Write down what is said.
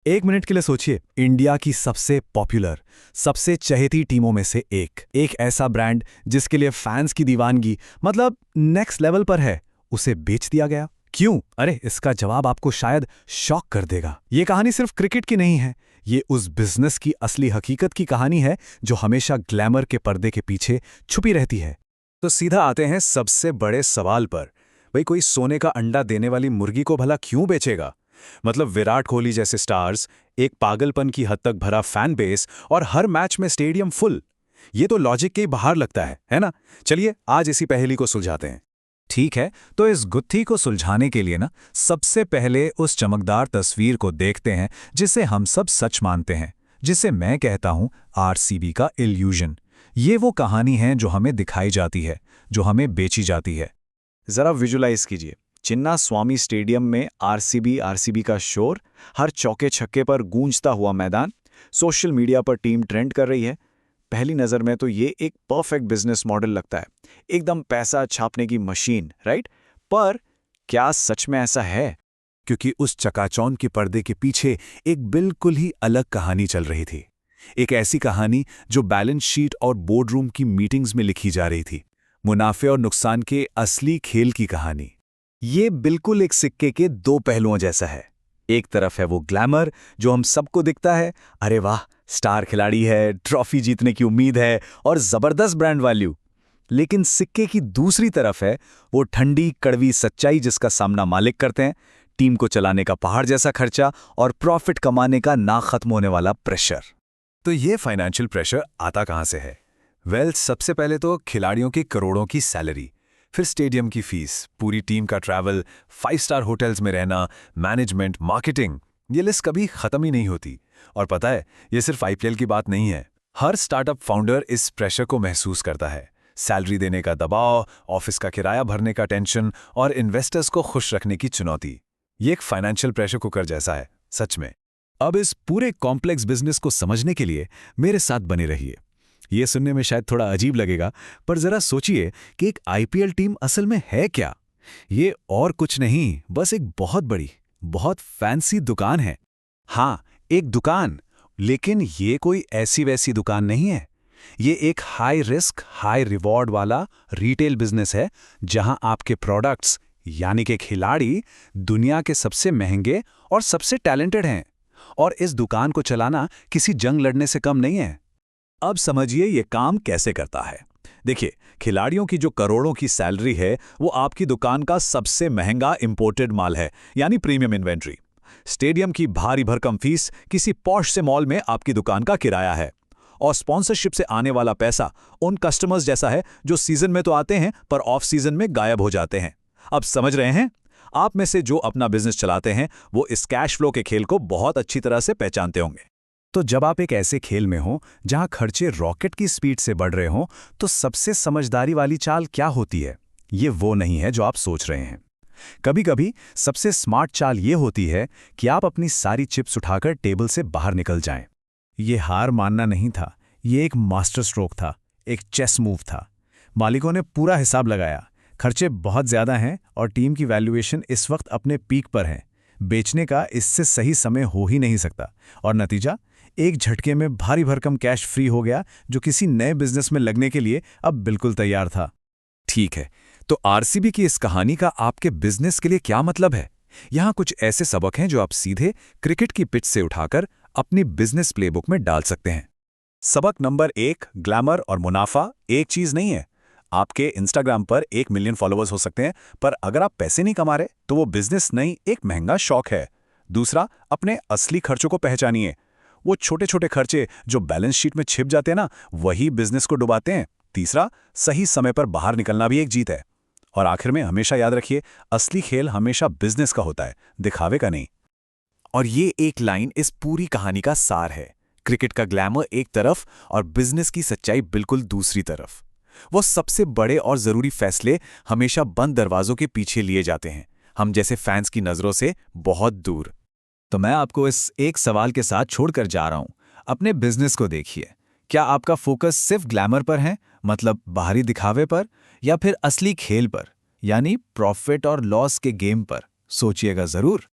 एक मिनट के लिए सोचिए, इंडिया की सबसे पॉपुलर, सबसे चहेती टीमों में से एक ऐसा ब्रांड जिसके लिए फैंस की दीवानगी मतलब नेक्स्ट लेवल पर है, उसे बेच दिया गया। क्यों? अरे इसका जवाब आपको शायद शॉक कर देगा। ये कहानी सिर्फ क्रिकेट की नहीं है, ये उस बिजनेस की असली हकीकत की कहानी है जो हमेशा ग्लैमर के पर्दे के पीछे छुपी रहती है। तो सीधा आते हैं सबसे बड़े सवाल पर। भाई, कोई सोने का अंडा देने वाली मुर्गी को भला क्यों बेचेगा? मतलब विराट कोहली जैसे स्टार्स, एक पागलपन की हद तक भरा फैन बेस और हर मैच में स्टेडियम फुल। ये तो लॉजिक के बाहर लगता है ना? चलिए आज इसी पहेली को सुलझाते हैं। ठीक है, तो इस गुत्थी को सुलझाने के लिए सबसे पहले उस चमकदार तस्वीर को देखते हैं जिसे हम सब सच मानते हैं, जिसे मैं कहता हूं आरसीबी का इल्यूजन। ये वो कहानी है जो हमें दिखाई जाती है, जो हमें बेची जाती है। जरा विजुलाइज कीजिए, चिन्ना स्वामी स्टेडियम में आरसीबी का शोर, हर चौके छक्के पर गूंजता हुआ मैदान, सोशल मीडिया पर टीम ट्रेंड कर रही है। पहली नज़र में तो ये एक परफेक्ट बिजनेस मॉडल लगता है, एकदम पैसा छापने की मशीन, राइट? पर क्या सच में ऐसा है? क्योंकि उस चकाचौंध के पर्दे के पीछे एक बिल्कुल ही अलग कहानी चल रही थी। एक ऐसी कहानी जो बैलेंस शीट और बोर्डरूम की मीटिंग्स में लिखी जा रही थी। मुनाफे और नुकसान के असली खेल की कहानी। ये बिल्कुल एक सिक्के के दो पहलुओं जैसा है। एक तरफ है वो ग्लैमर जो हम सबको दिखता है, अरे वाह स्टार खिलाड़ी है, ट्रॉफी जीतने की उम्मीद है और जबरदस्त ब्रांड वैल्यू। लेकिन सिक्के की दूसरी तरफ है वो ठंडी कड़वी सच्चाई जिसका सामना मालिक करते हैं, टीम को चलाने का पहाड़ जैसा खर्चा और प्रॉफिट कमाने का ना खत्म होने वाला प्रेशर। तो ये फाइनेंशियल प्रेशर आता कहां से है? सबसे पहले तो खिलाड़ियों की करोड़ों की सैलरी, फिर स्टेडियम की फीस, पूरी टीम का ट्रैवल, 5 स्टार होटल्स में रहना, मैनेजमेंट, मार्केटिंग, ये लिस्ट कभी खत्म ही नहीं होती। और पता है, ये सिर्फ आईपीएल की बात नहीं है। हर स्टार्टअप फाउंडर इस प्रेशर को महसूस करता है। सैलरी देने का दबाव, ऑफिस का किराया भरने का टेंशन और इन्वेस्टर्स को खुश रखने की चुनौती। ये एक फाइनेंशियल प्रेशर कुकर जैसा है, सच में। अब इस पूरे कॉम्प्लेक्स बिजनेस को समझने के लिए मेरे साथ बने रहिए। ये सुनने में शायद थोड़ा अजीब लगेगा, पर जरा सोचिए कि एक आईपीएल टीम असल में है क्या? ये और कुछ नहीं, बस एक बहुत बड़ी, बहुत फैंसी दुकान है। हाँ, एक दुकान, लेकिन ये कोई ऐसी वैसी दुकान नहीं है। ये एक हाई रिस्क हाई रिवॉर्ड वाला रिटेल बिजनेस है, जहां आपके प्रोडक्ट्स यानी कि खिलाड़ी दुनिया के सबसे महंगे और सबसे टैलेंटेड हैं। और इस दुकान को चलाना किसी जंग लड़ने से कम नहीं है। अब समझिए ये काम कैसे करता है। देखिए, खिलाड़ियों की जो करोड़ों की सैलरी है वो आपकी दुकान का सबसे महंगा इंपोर्टेड माल है, यानी प्रीमियम इन्वेंट्री। स्टेडियम की भारी भरकम फीस किसी पॉश से मॉल में आपकी दुकान का किराया है। और स्पॉन्सरशिप से आने वाला पैसा उन कस्टमर्स जैसा है जो सीजन में तो आते हैं पर ऑफ सीजन में गायब हो जाते हैं। अब समझ रहे हैं? आप में से जो अपना बिजनेस चलाते हैं वो इस कैश फ्लो के खेल को बहुत अच्छी तरह से पहचानते होंगे। तो जब आप एक ऐसे खेल में हो जहां खर्चे रॉकेट की स्पीड से बढ़ रहे हो, तो सबसे समझदारी वाली चाल क्या होती है? ये वो नहीं है जो आप सोच रहे हैं। कभी कभी सबसे स्मार्ट चाल ये होती है कि आप अपनी सारी चिप्स उठाकर टेबल से बाहर निकल जाएं। ये हार मानना नहीं था, ये एक मास्टर स्ट्रोक था, एक चेस मूव था। मालिकों ने पूरा हिसाब लगाया, खर्चे बहुत ज्यादा हैं और टीम की वैल्यूएशन इस वक्त अपने पीक पर है। बेचने का इससे सही समय हो ही नहीं सकता। और नतीजा, एक झटके में भारी भरकम कैश फ्री हो गया जो किसी नए बिजनेस में लगने के लिए अब बिल्कुल तैयार था। ठीक है, तो आरसीबी की इस कहानी का आपके बिजनेस के लिए क्या मतलब है? यहाँ कुछ ऐसे सबक हैं जो आप सीधे क्रिकेट की पिच से उठाकर अपनी बिजनेस प्लेबुक में डाल सकते हैं। सबक नंबर 1, ग्लैमर और मुनाफा एक चीज नहीं है। आपके इंस्टाग्राम पर 1 मिलियन फॉलोअर्स हो सकते हैं, पर अगर आप पैसे नहीं कमा रहे तो वो बिजनेस नहीं, एक महंगा शौक है। दूसरा, अपने असली खर्चों को पहचानिए। वो छोटे छोटे खर्चे जो बैलेंस शीट में छिप जाते हैं ना, वही बिजनेस को डुबाते हैं। तीसरा, सही समय पर बाहर निकलना भी एक जीत है। और आखिर में हमेशा याद रखिए, असली खेल हमेशा बिजनेस का होता है, दिखावे का नहीं। और ये एक लाइन इस पूरी कहानी का सार है। क्रिकेट का ग्लैमर एक तरफ और बिजनेस की सच्चाई बिल्कुल दूसरी तरफ। वो सबसे बड़े और जरूरी फैसले हमेशा बंद दरवाजों के पीछे लिए जाते हैं, हम जैसे फैंस की नजरों से बहुत दूर। तो मैं आपको इस एक सवाल के साथ छोड़कर जा रहा हूं। अपने बिजनेस को देखिए, क्या आपका फोकस सिर्फ ग्लैमर पर है, मतलब बाहरी दिखावे पर, या फिर असली खेल पर, यानी प्रॉफिट और लॉस के गेम पर? सोचिएगा जरूर।